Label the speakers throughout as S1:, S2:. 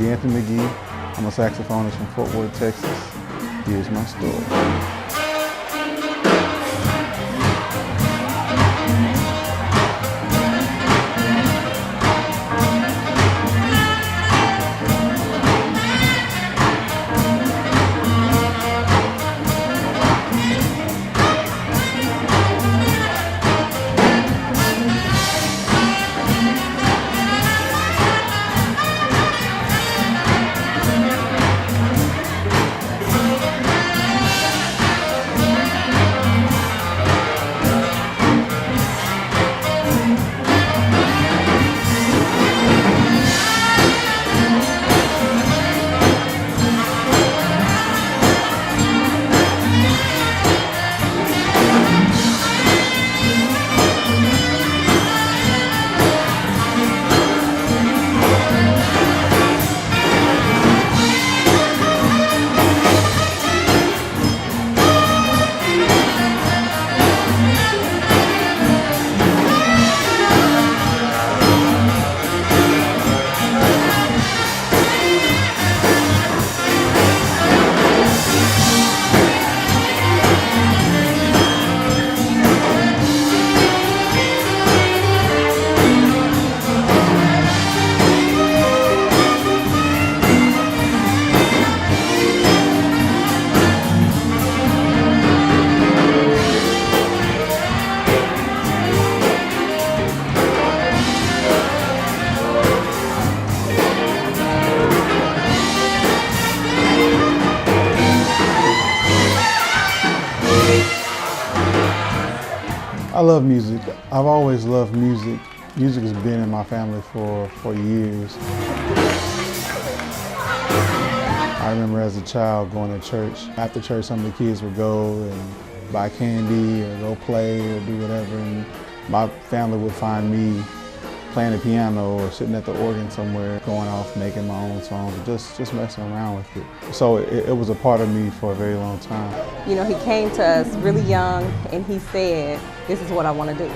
S1: DeAnthony McGee. I'm a saxophonist from Fort Worth, Texas. Here's my story. I love music. I've always loved music. Music has been in my family for years. I remember as a child going to church. After church, some of the kids would go and buy candy or go play or do whatever, and my family would find me playing the piano or sitting at the organ somewhere, going off making my own songs, just messing around with it. So it was a part of me for a very long time.
S2: You know, he came to us really young and he said, this is what I want to do.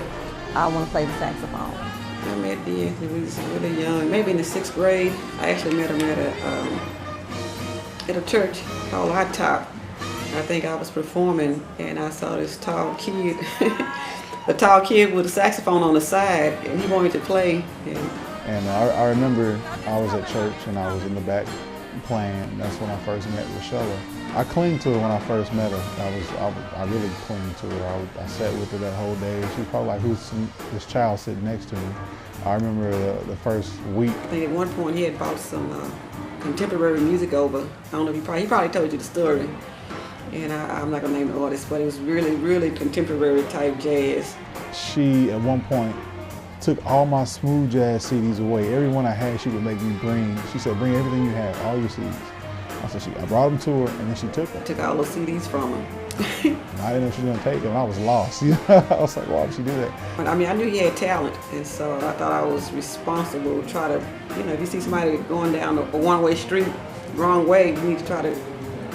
S2: I want to play the saxophone.
S3: I met DeAnthony, we was really young, maybe in the 6th grade. I actually met him at a church called Hot Top. I think I was performing and I saw this tall kid, a tall kid with a saxophone on the side, and he wanted to play.
S1: And I remember I was at church and I was in the back playing. That's when I first met Rochella. I clinged to her when I first met her. I really clinged to her. I sat with her that whole day. She was probably like, who's this child sitting next to me? I remember the first week.
S3: I think at one point he had brought some contemporary music over. I don't know if he probably told you the story. And I'm not gonna name the artist, but it was really contemporary type jazz. She, at one point, took all my smooth jazz CDs away. Every one I had, she would make me bring. She said, bring everything you have, all your CDs. I brought them to her, and then she took them. Took all those CDs from her. I didn't know she was gonna take them. I was lost. I was like, why did she do that? I mean, I knew he had talent, and so I thought I was responsible to try to, if you see somebody going down a one-way street, wrong way, you need to try to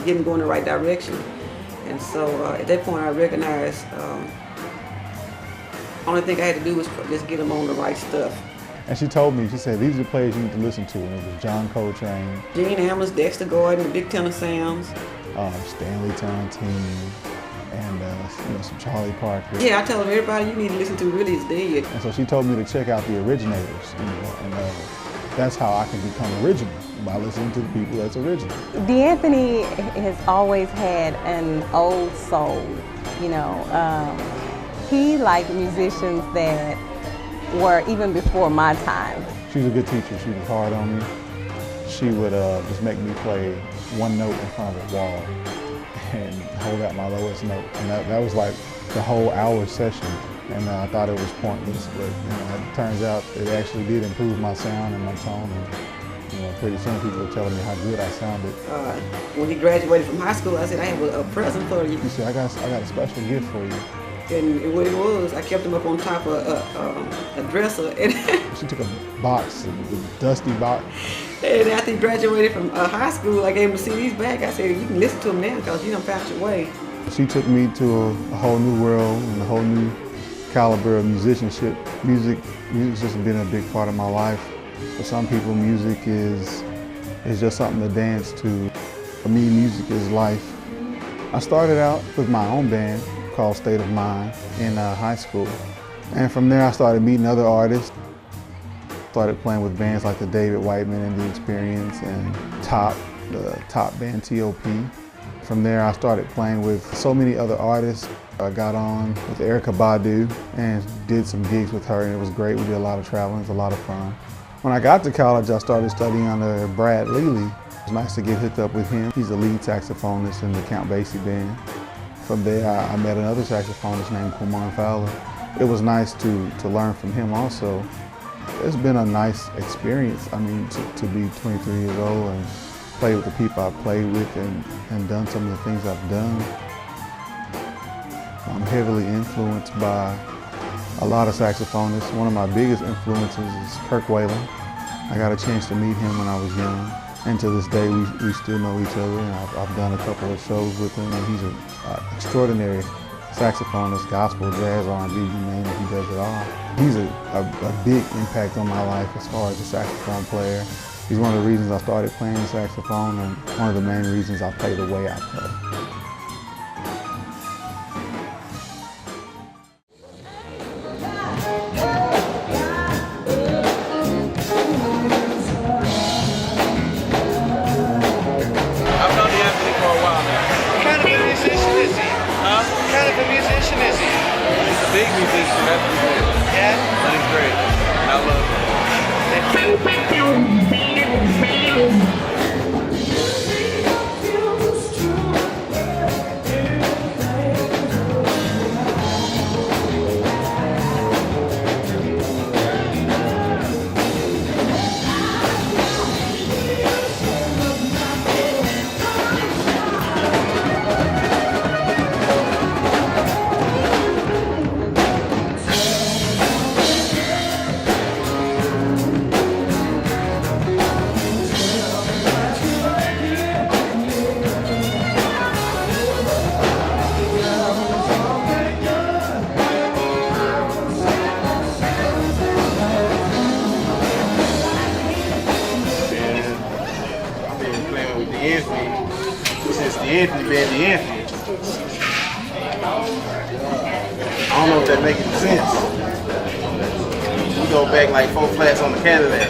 S3: get him going in the right direction. And so at that point I recognized only thing I had to do was just get him on the right stuff. And she told me, she said, these are the players you need to listen to. And it was John Coltrane, Gene Ammons, Dexter Gordon, the Big Tenor Sounds, Stanley Tontine, and some Charlie Parker. Yeah, I tell everybody you need to listen to really is dead. And so she told me to check out the originators, and that's how I can become original, by listening to the people that's original.
S2: DeAnthony has always had an old soul, He liked musicians that were even before my time.
S1: She was a good teacher. She was hard on me. She would just make me play one note in front of a wall and hold out my lowest note. And that was like the whole hour session. And I thought it was pointless, but it turns out it actually did improve my sound and my tone. And, pretty soon people were telling me how good I sounded. When he graduated from high school, I said, I have a present for you. He said, I got a special gift for you. And what it was, I kept him up on top of a dresser. And she took a box, a dusty box. And after he graduated from high school, I gave him the CDs back. I said, you can listen to them now because you done found your way. She took me to a whole new world and a whole new caliber of musicianship. Music's just been a big part of my life. For some people, music is It's just something to dance to. For me, music is life. I started out with my own band called State of Mind in high school. And from there I started meeting other artists. Started playing with bands like the David Whiteman and The Experience and the top band T.O.P. From there I started playing with so many other artists. I got on with Erykah Badu and did some gigs with her, and it was great. We did a lot of traveling, it was a lot of fun. When I got to college, I started studying under Brad Lely. It was nice to get hooked up with him. He's the lead saxophonist in the Count Basie band. From there, I met another saxophonist named Kumon Fowler. It was nice to learn from him also. It's been a nice experience, I mean, to be 23 years old and play with the people I've played with and done some of the things I've done. I'm heavily influenced by a lot of saxophonists. One of my biggest influences is Kirk Whalen. I got a chance to meet him when I was young. And to this day, we still know each other, and I've done a couple of shows with him, and he's an extraordinary saxophonist, gospel, jazz, R&B, you name it, he does it all. He's a big impact on my life as far as a saxophone player. He's one of the reasons I started playing the saxophone, and one of the main reasons I play the way I play.
S4: Big musician, that's for sure. Yeah? He's great. I love DeAnthony, since DeAnthony been DeAnthony. I don't know if that makes any sense. We go back like 4 flats on the Cadillac.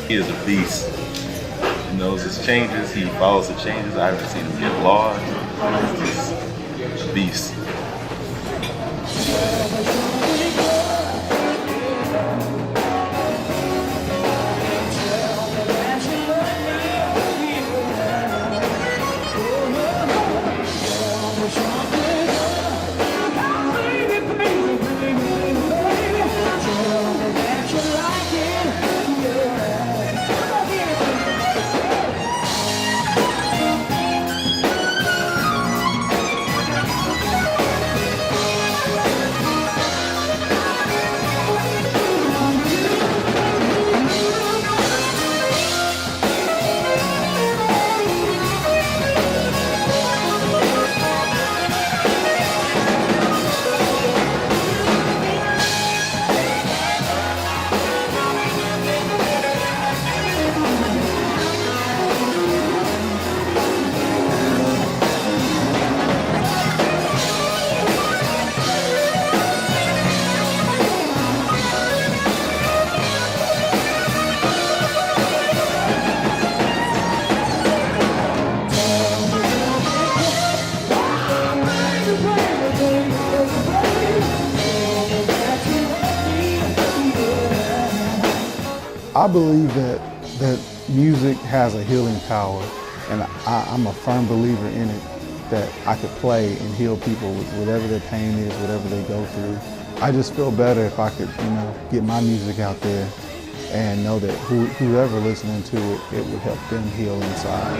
S4: He is a beast. He knows his changes, he follows the changes. I haven't seen him get lost. He's just a beast.
S1: I believe that music has a healing power, and I'm a firm believer in it, that I could play and heal people with whatever their pain is, whatever they go through. I just feel better if I could, get my music out there and know that whoever listening to it, it would help them heal inside.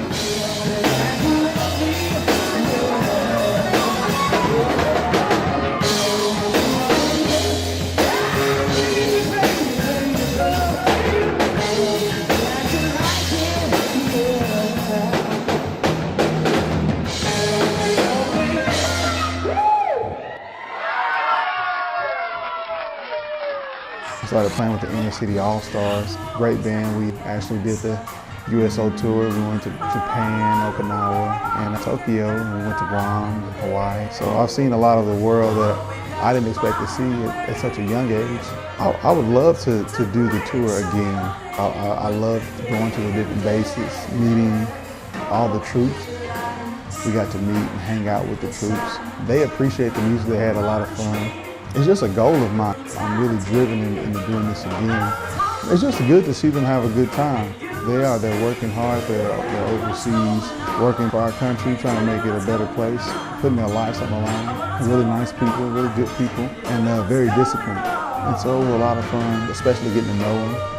S1: started playing with the Inner City All-Stars. Great band. We actually did the USO tour. We went to Japan, Okinawa, and Tokyo. We went to Guam, Hawaii. So I've seen a lot of the world that I didn't expect to see at such a young age. I would love to do the tour again. I love going to the different bases, meeting all the troops. We got to meet and hang out with the troops. They appreciate the music. They had a lot of fun. It's just a goal of mine. I'm really driven into doing this again. It's just good to see them have a good time. They're working hard. They're overseas, working for our country, trying to make it a better place, putting their lives on the line. Really nice people, really good people, and very disciplined. And so it was a lot of fun, especially getting to know them.